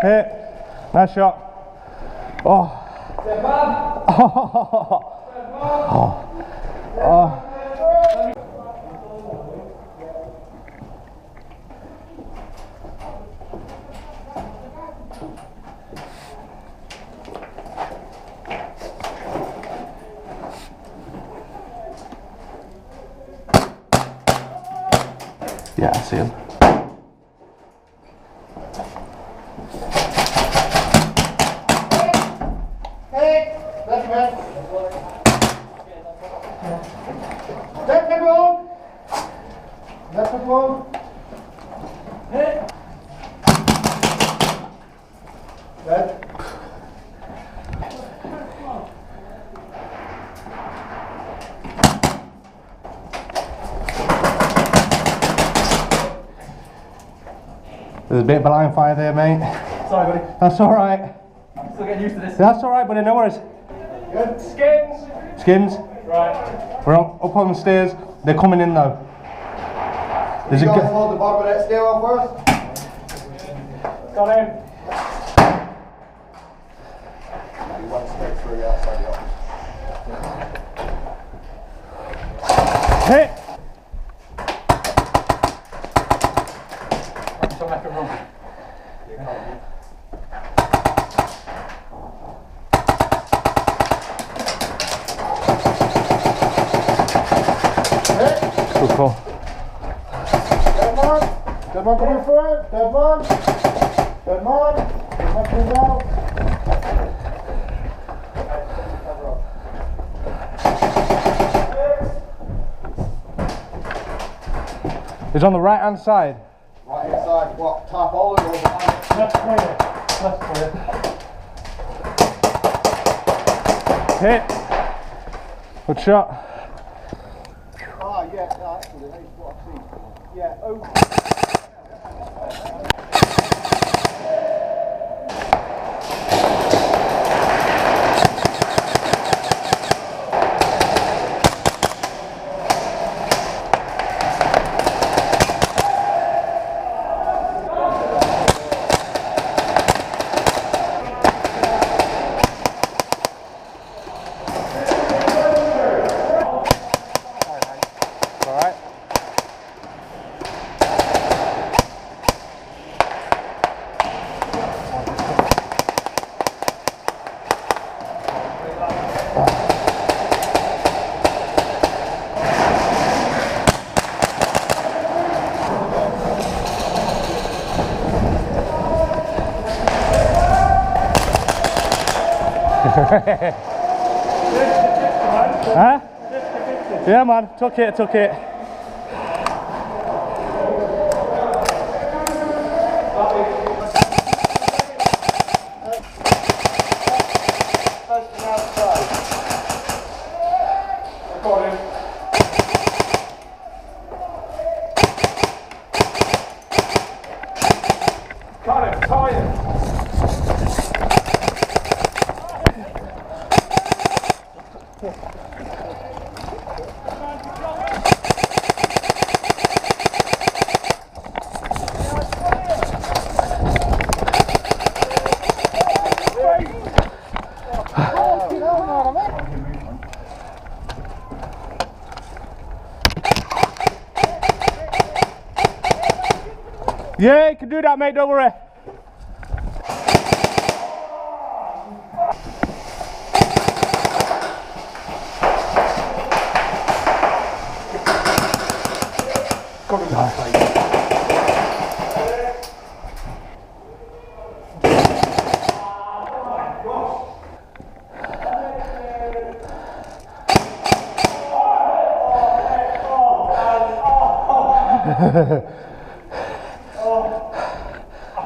Hit. Nice shot. Oh. Oh. Yeah, I see him. Hey, that's right. Left foot wrong. Left foot wrong. Hey. Red. There's a bit of a line fire there, mate. Sorry, buddy. That's alright. I'm still getting used to this. That's alright, buddy, no worries. Good. Skins. Skins. Right. We're up on the stairs. They're coming in though. There's You a guys hold the bottom of that stairwell first. Got him. You went straight through the outside of the office. hit. Some like a run. Good call. Dead man coming forward. Dead man. Dead man. Dead man coming down. He's on the right hand side. Right hand side. What? Top all of it. Left clear. Left clear. Hit. Good shot. Ah, yeah, actually, that's what I've seen. Yeah, oh. Huh? Yeah, man, took it, took it. Got him. Tired. Yeah, you can do that, mate, don't worry.